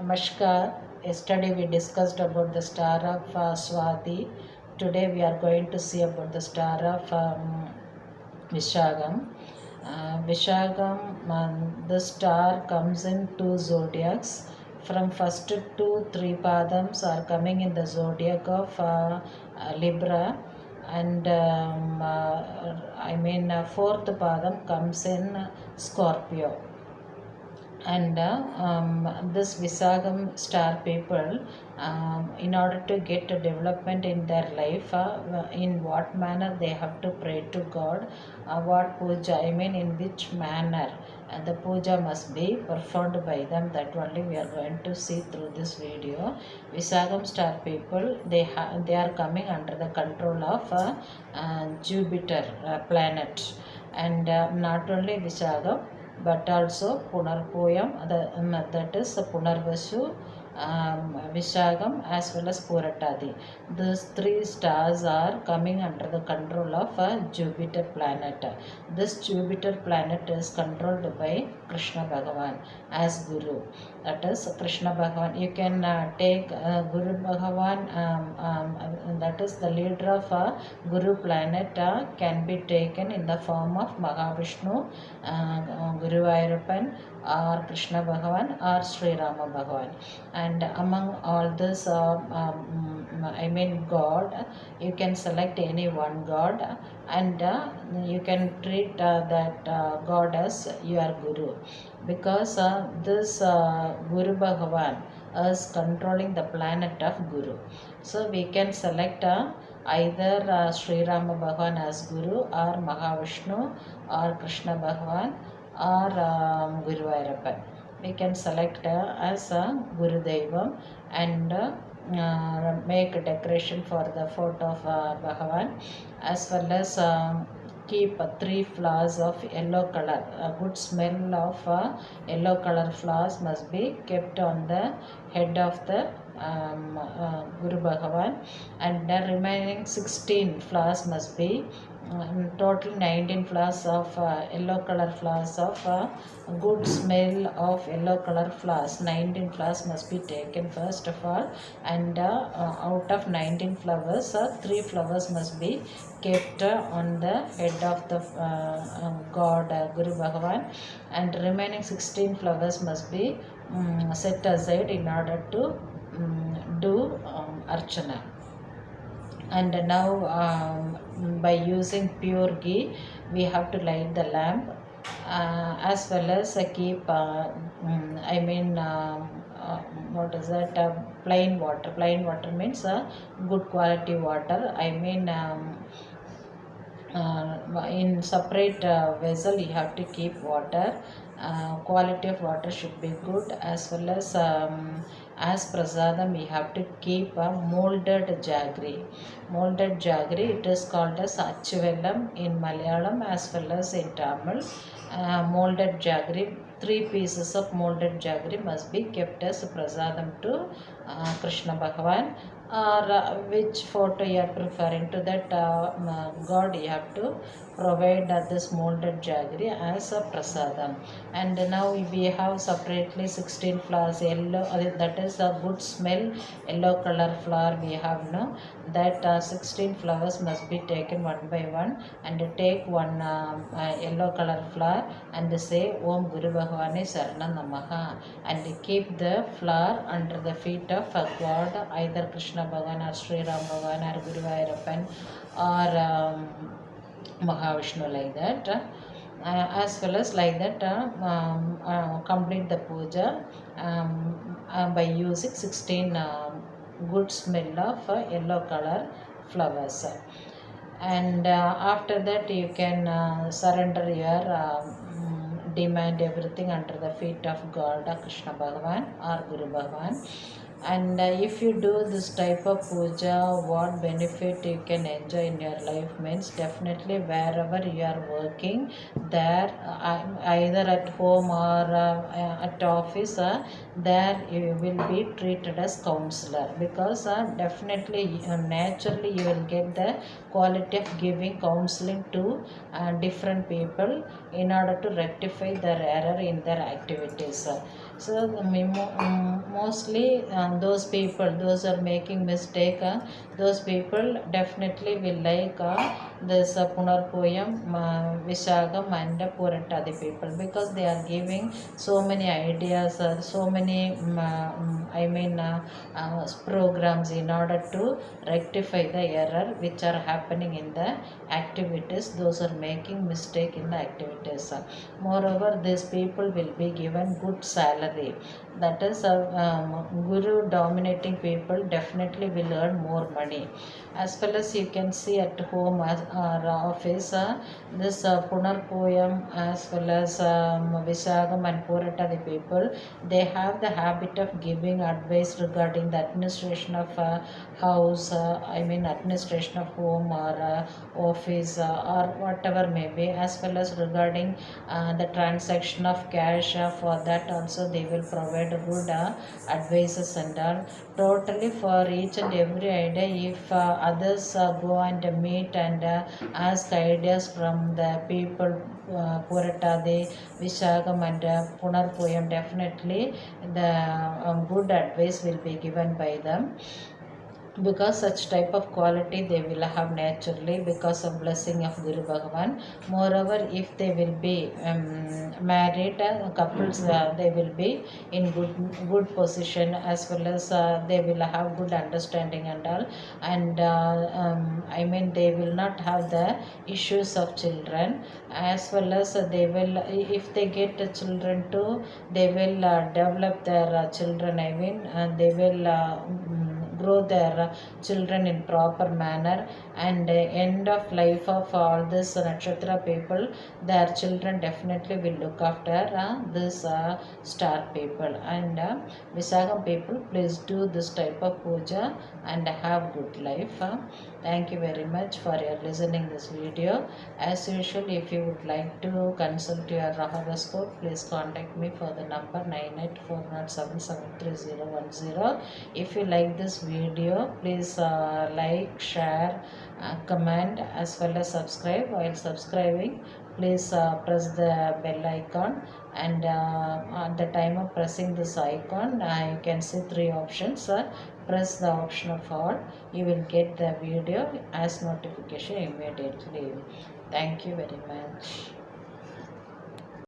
Namaskar. Yesterday we discussed about the star of Swati. Today we are going to see about the star of Vishagam. Vishagam, the star comes in two zodiacs. From first to three padams are coming in the zodiac of Libra, and fourth padam comes in Scorpio. And this Visagam star people, in order to get a development in their life, in what manner they have to pray to God, what puja, in which manner the puja must be performed by them, that only we are going to see through this video. Visagam star people, they are coming under the control of Jupiter planet, and not only Visagam but also Punarpoyam, that is Punarvasu, Vishagam as well as Puratadi. These three stars are coming under the control of a Jupiter planet. This Jupiter planet is controlled by Krishna Bhagavan as Guru. That is Krishna Bhagavan. You can take Guru Bhagavan, that is the leader of Guru planet, can be taken in the form of Mahavishnu, Guru Vairappan, or Krishna Bhagavan, or Sri Rama Bhagavan. And among all this, God, you can select any one God, and you can treat that God as your Guru, because this Guru Bhagavan is controlling the planet of Guru. So we can select either Sri Rama Bhagavan as Guru, or Mahavishnu, or Krishna Bhagavan, or Guru Vairappan. We can select as a Guru Devam, and make a decoration for the photo of Bhagavan, as well as keep three flowers of yellow color. A good smell of yellow color flowers must be kept on the head of the Guru Bhagavan, and the remaining 16 flowers must be total 19 flowers of yellow color flowers of good smell of yellow color flowers. 19 flowers must be taken first of all, and out of 19 flowers, 3 flowers must be kept on the head of the God Guru Bhagavan, and remaining 16 flowers must be set aside in order to do Archana. And now by using pure ghee, we have to light the lamp, as well as keep what is that, plain water. Plain water means good quality water. In separate vessel you have to keep water. Quality of water should be good, as well as prasadam we have to keep a molded jaggery. Molded jaggery, it is called as achuvellam in Malayalam as well as in Tamil. Molded jaggery, 3 pieces of molded jaggery must be kept as prasadam to Krishna Bhagavan, or which photo you are preferring to that God, you have to provide this molded jaggery as a prasadam. And now we have separately 16 flowers, yellow, that is a good smell yellow color flower we have now. That 16 flowers must be taken one by one, and take one yellow color flower and say Om Guru Bhagavane Sarana Namaha, and keep the flower under the feet of God, either Krishna Bhagavan or Sri Ram Bhagavan or Guru Vairappan or Mahavishnu, like that. As well as like that, complete the puja by using 16 good smell of yellow color flowers. And after that you can surrender your demand everything under the feet of God, Krishna Bhagavan or Guru Bhagavan. And if you do this type of puja, what benefit you can enjoy in your life means, definitely wherever you are working, there either at home or at office, there you will be treated as counselor, because definitely naturally you will get the quality of giving counseling to different people in order to rectify their error in their activities. So mostly those people, those are making mistake, those people definitely will like this Punar poem, Vishagam and Puratadi people, because they are giving so many ideas, so many programs in order to rectify the error which are happening in the activities. Those are making mistake in the activities. Moreover, these people will be given good salary. That is, guru dominating people definitely will earn more money. As well as you can see at home or office, this Punar poem as well as Visagam and Purata, the people, they have the habit of giving advice regarding the administration of house, administration of home or office or whatever may be, as well as regarding the transaction of cash. For that also they will provide good advices and all. Totally for each and every idea, if others go and meet and ask ideas from the people, Puratade, Vishagam and Punar poem, definitely the good advice will be given by them, because such type of quality they will have naturally because of blessing of Guru Bhagavan. Moreover, if they will be married couples, they will be in good position, as well as they will have good understanding and all. And they will not have the issues of children, as well as they will, if they get children too, they will develop their children, they will grow their children in proper manner. And end of life of all this nakshatra people, their children definitely will look after this star people. And Visagam people, please do this type of puja and have good life. Thank you very much for your listening this video. As usual, if you would like to consult your horoscope, please contact me for the number 9840773010. If you like this video, please like, share, comment, as well as subscribe. While subscribing, please press the bell icon, and at the time of pressing this icon, you can see three options. Press the option of all, you will get the video as notification immediately. Thank you very much.